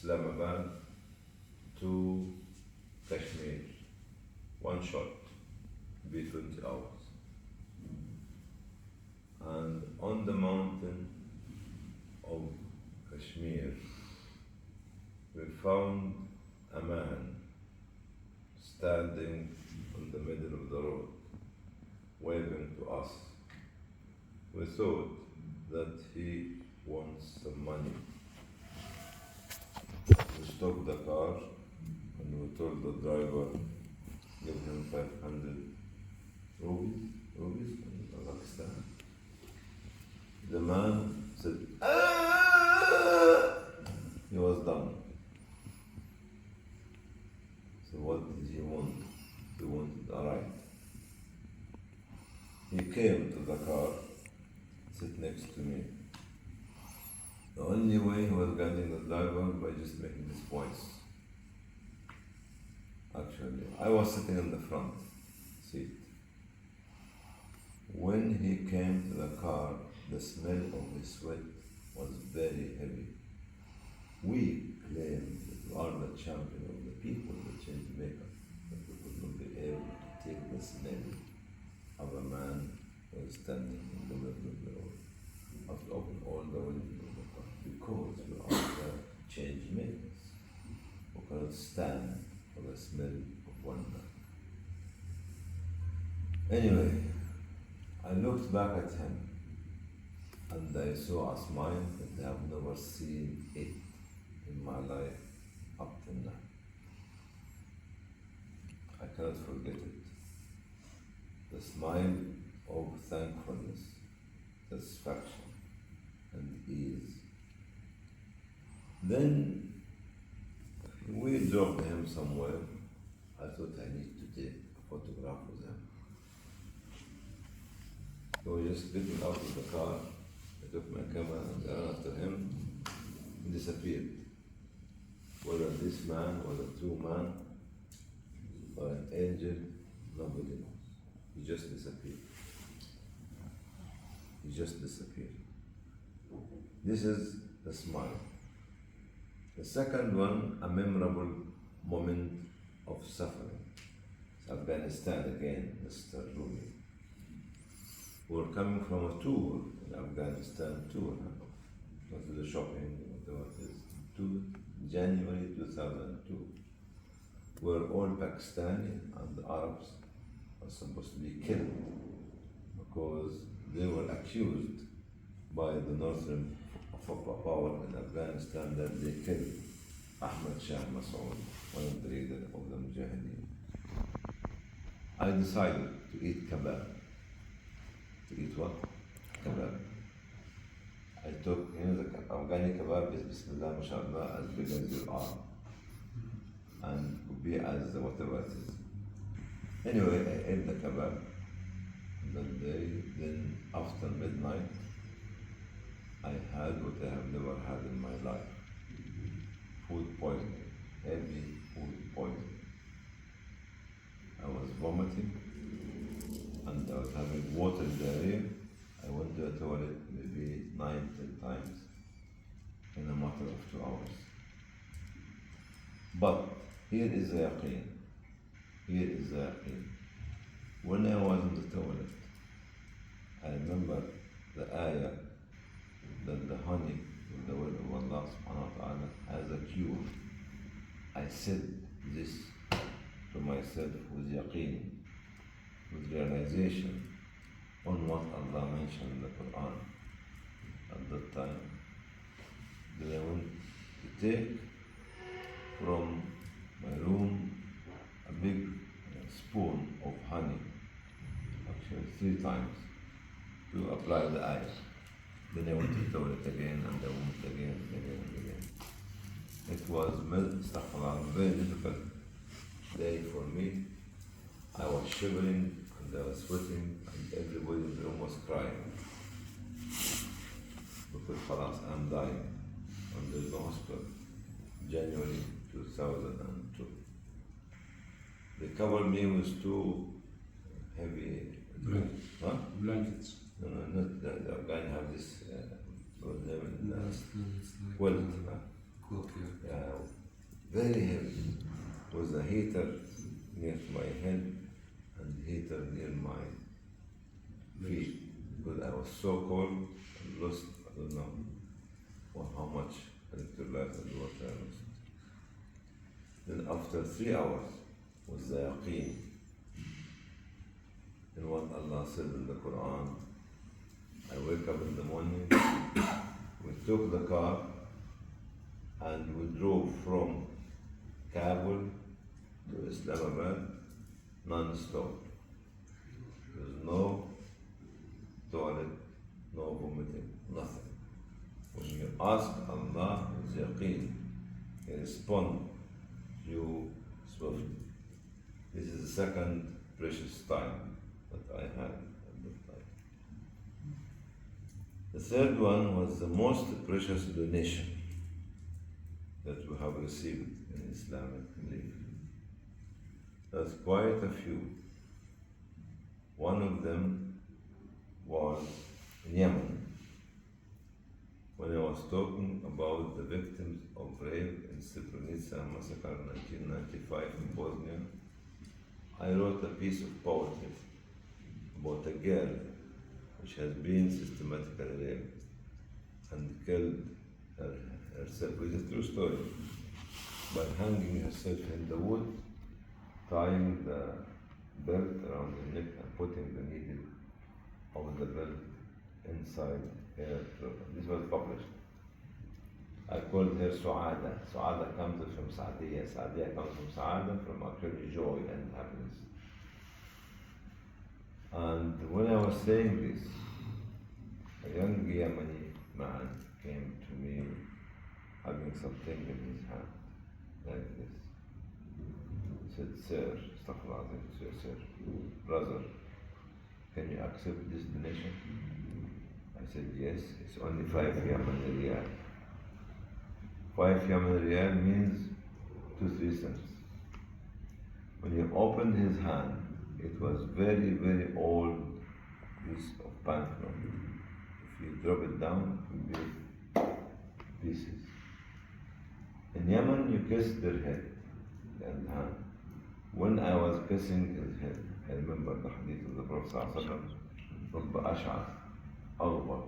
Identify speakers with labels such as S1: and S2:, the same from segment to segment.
S1: Islamabad to Kashmir. One shot, be 20 hours. And on the mountain of Kashmir, we found a man standing in the middle of the road, waving to us. We thought that he wants some money. We stopped the car and we told the driver, give him 500 rupees in Kazakhstan. The man said, ah! He was done. So what did he want? He wanted a ride. He came to the car, sit next to me. The only way he was guiding the driver by just making this voice. Actually, I was sitting in the front seat. When he came to the car, the smell of his sweat was very heavy. We claim that we are the champion of the people that change makeup, but we could not be able to take the smell of a man who is standing in the middle of the road. I have to open all the windows of the car because we are the change makers. We cannot stand for the smell of one man. Anyway, I looked back at him and I saw a smile that I have never seen it in my life up till now. I cannot forget it. The smile of thankfulness, satisfaction, and ease. Then we dropped him somewhere. I thought I need to take a photograph with him. So just getting out of the car, I took my camera and ran after him. He disappeared. Whether this man was a true man or an angel, nobody knows. He just disappeared. He just disappeared. This is the smile. The second one, a memorable moment of suffering. It's Afghanistan again, Mr. Rumi. We're coming from a tour, an Afghanistan tour, not to the shopping, whatever it is, to January 2002, where all Pakistani and the Arabs are supposed to be killed because they were accused by the northern power in Afghanistan that they killed Ahmad Shah Massoud, one of the leaders of the Mujahideen. I decided to eat kebab. To eat what? Kebab. I took, the Afghani kebab is Bismillah, mashallah, as big as your arm. And would be as whatever it is. Anyway, I ate the kebab that day. Then after midnight, I had what I have never had in my life. Food poisoning, heavy food poisoning. I was vomiting and I was having water diarrhea. I went to the toilet maybe 9-10 times in a matter of 2 hours. But here is the yaqeen. Here is the yaqeen. When I was in the toilet, I remember the ayah that the honey with the will of Allah subhanahu wa ta'ala has a cure. I said this to myself with yaqeen, with realization on what Allah mentioned in the Quran at that time. Then I went to take from my room a big spoon of honey, actually 3 times, to apply the ayah. Then I went to the toilet again and I went again and again and again. It was a very difficult day for me. I was shivering and I was sweating and everybody in the room was crying. Because khalas, I'm dying and there's no hospital. January 2002. They covered me with 2 heavy
S2: blankets.
S1: No, not the Afghani have this quilt.
S2: Quilt, yeah.
S1: Yeah, very heavy, with a heater near my head and heater near my feet, because I was so cold and lost, I don't know how much electrolyte and water I lost. Then after 3 hours was the yaqeen in what Allah said in the Quran. I wake up in the morning, we took the car and we drove from Kabul to Islamabad non-stop. There's no toilet, no vomiting, nothing. When you ask Allah, it's yaqeen. He responds you swiftly. This is the second precious time that I had at that time. The third one was the most precious donation that we have received in Islamic belief. There's quite a few. One of them was in Yemen, when I was talking about the victims of rape in Srebrenica massacre in 1995 in Bosnia. I wrote a piece of poetry about a girl which has been systematically raped and killed herself. It's a true story. By hanging herself in the wood, tying the belt around the neck and putting the needle of the belt inside her throat. This was published. I called her Su'ada. Su'ada comes from Sa'adiyya. Sa'adiyya comes from Sa'ada, from actually joy and happiness. And when I was saying this, a young Yemeni man came to me having something in his hand, like this. He said, Sir, sir, brother, can you accept this donation? I said, yes, it's only 5 Yemeni riyal. 5 Yemeni riyal means 2-3 cents. When he opened his hand, it was very, very old piece of banknote. If you drop it down, it will be pieces. In Yemen, you kiss their head and hand. When I was kissing his head, I remember the hadith of the Prophet ﷺ, رب أشعث أغبر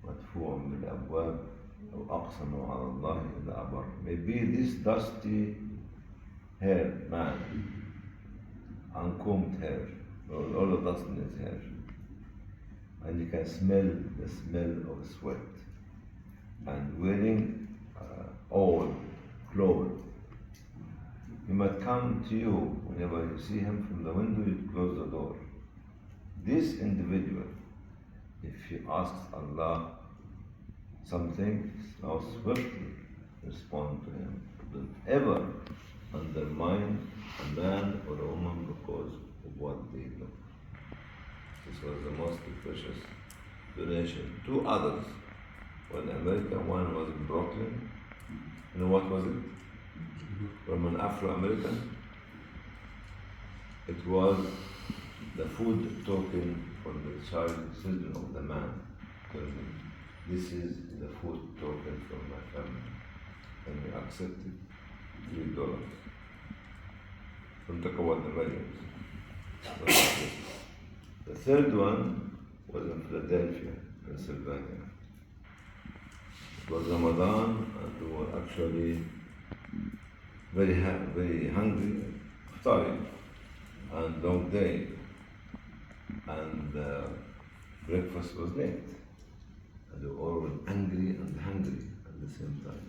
S1: مدفوع بالأبواب أو أقسم على الله إذا أبر. Maybe this dusty hair man, uncombed hair, all the dust in his hair, and you can smell the smell of sweat, and wearing old clothes. He might come to you whenever you see him from the window, you close the door. This individual, if he asks Allah something, now swiftly respond to him. Don't ever undermine a man or a woman because of what they do. This was the most precious donation. 2 others. One American, one was in Brooklyn. You know what was it? From an Afro-American. It was the food token for the children of the man. This is the food token from my family. And we accepted $3. Don't talk about the millions. The third one was in Philadelphia, Pennsylvania. It was Ramadan, and we were actually very hungry, starving, and long day, and breakfast was late, and we all were angry and hungry at the same time,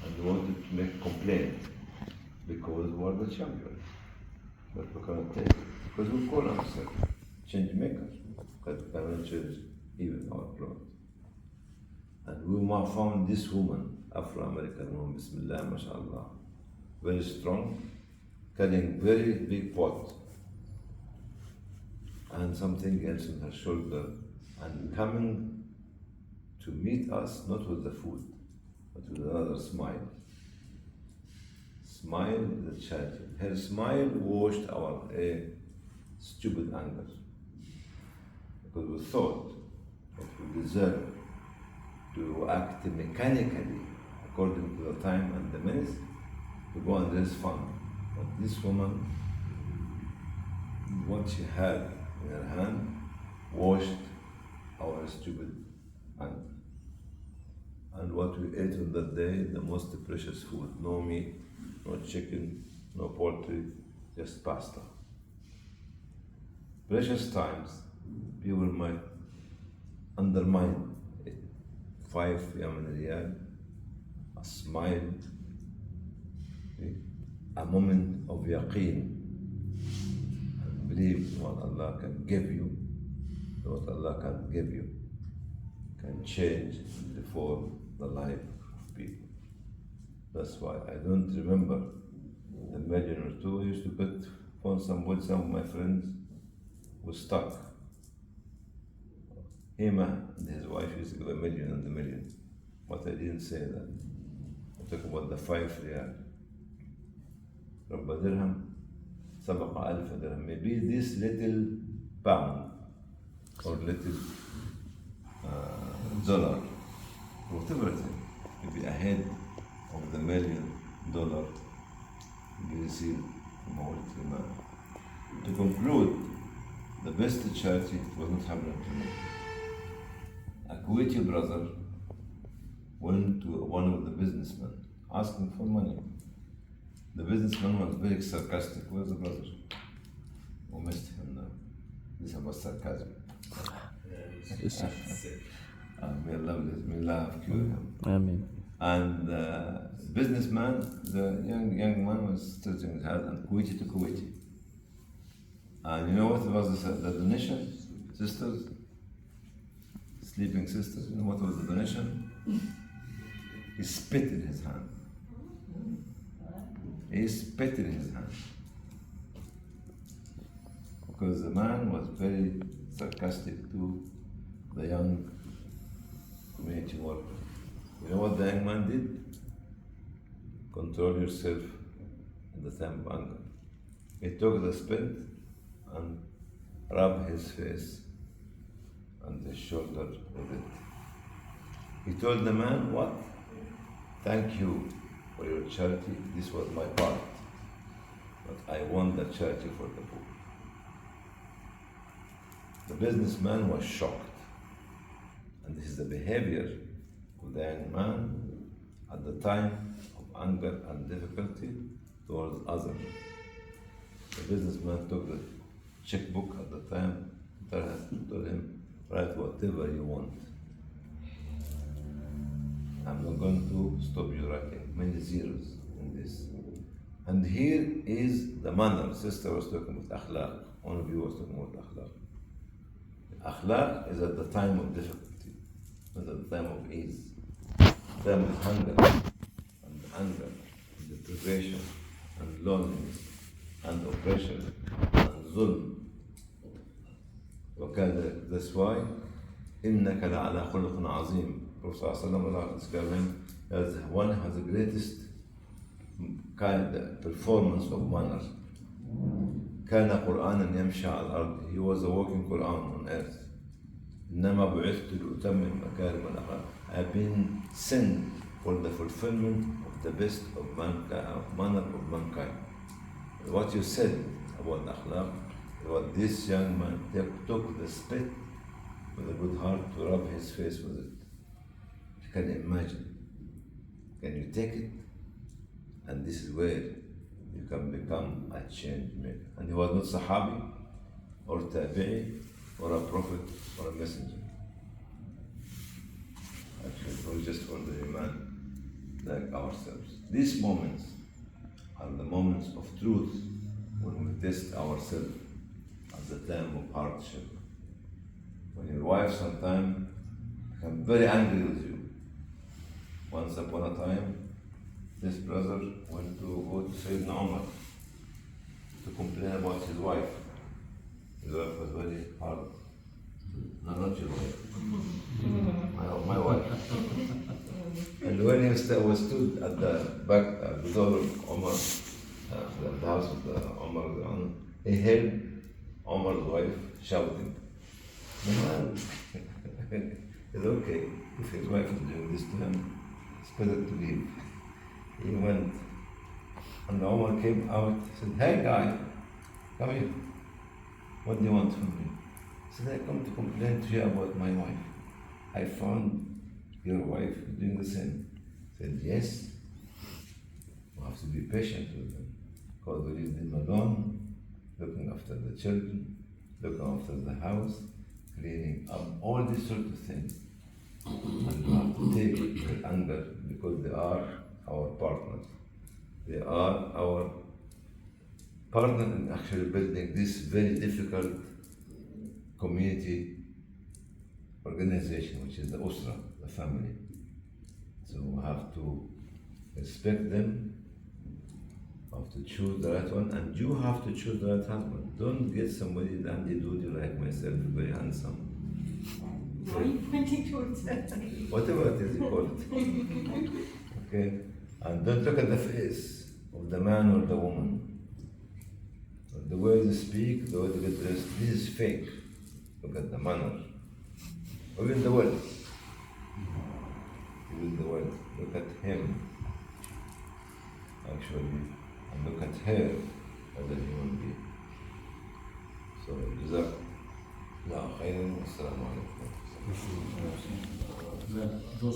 S1: and we wanted to make complaint because we were the champions, but we cannot take it because we call ourselves change makers, but we cannot change even our clothes. And we found this woman, Afro-American woman, Bismillah, mashallah, very strong, carrying very big pot and something else on her shoulder, and coming to meet us, not with the food, but with another smile. Smile with a charity. Her smile washed our stupid anger, because we thought that we deserved to act mechanically according to the time and the minutes, to go and raise fund. But this woman, what she had in her hand, washed our stupid hand. And what we ate on that day, the most precious food, no meat, no chicken, no poultry, just pasta. Precious times, people might undermine it. 5 Yemeni riyal, a smile, a moment of yaqeen, and believe what Allah can give you, what Allah can give you, can change before the life of people. That's why I don't remember the million or two. I used to bet on some of my friends was stuck. Him and his wife used to give $1 million and $1 million. But I didn't say that. I talk about the 5 riyal. رب درهم سبق 1000 dirham. Maybe this little pound or little dollar, whatever it is, maybe ahead of the $1 million be received from our man. To conclude, the best charity was not happening to me. A Kuwaiti brother went to one of the businessmen asking for money. The businessman was very sarcastic. Where's the brother? We missed him now. This was sarcasm. May Allah have cured him.
S3: Amen.
S1: And the businessman, the young man was tilting his head and Kuwaiti to Kuwaiti. And you know what was the donation? Sisters? Sleeping sisters. You know what was the donation? He spit in his hand. He spit in his hand. Because the man was very sarcastic to the young community worker. You know what the young man did? Control yourself in the time of anger. He took the spit and rubbed his face and his shoulder with it. He told the man, what? Thank you for your charity. This was my part. But I want the charity for the poor. The businessman was shocked. And this is the behavior of the young man at the time of anger and difficulty towards others. The businessman took the checkbook at the time, told him, write whatever you want. I'm not going to stop you writing many zeros in this. And here is the manner. Sister was talking about akhlaq. One of you was talking about akhlaq. Akhlaq is at the time of difficulty, not at the time of ease. The time of hunger and anger, and deprivation and loneliness and oppression and zulm. وكان that's why إنك لعلى خلق عظيم. Prophet ﷺ described him as one who has the greatest kind of performance of manner. كان قرآنا يمشي على الأرض. He was a walking Quran on earth. إنما بعثت لأتمم مكارم الأخلاق. I have been sent for the fulfillment of the best of mankind, of manner of mankind. What you said about akhlaq, what this young man took the spit with a good heart to rub his face with it. You can imagine. Can you take it? And this is where you can become a change maker. And he was not Sahabi or Tabi'i or a prophet or a messenger. Actually, it was just ordinary man like ourselves. These moments are the moments of truth when we test ourselves at the time of hardship. When your wife sometimes becomes very angry with you. Once upon a time, this brother went to go to Sayyidina Umar to complain about his wife. His wife was very hard. No, not your wife. My wife. And when he was stood at the back, at the door of Umar, the house of the Umar, he heard Umar's wife shouting. The man is okay if his wife is doing this to him. it's better to leave. He went, and Omar came out, said, hey guy, come here. What do you want from me? He said, I come to complain to you about my wife. I found your wife doing the same. I said, yes, you have to be patient with them. Because we leave them alone, looking after the children, looking after the house, cleaning up, all these sort of things. And you have to take their anger because they are our partners. They are our partner in actually building this very difficult community organization, which is the Usra, the family. So we have to respect them, have to choose the right one, and you have to choose the right husband. Don't get somebody dandy doody like myself, very handsome.
S3: Why are you pointing towards her?
S1: Whatever it is you call it. Okay? And don't look at the face of the man or the woman. The way they speak, the way they get dressed, this is fake. Look at the manner. Even the wealth. Even the wealth. Look at him, actually, and look at her as a human being. So, جزاك الله خيرا والسلام عليكم.
S2: Those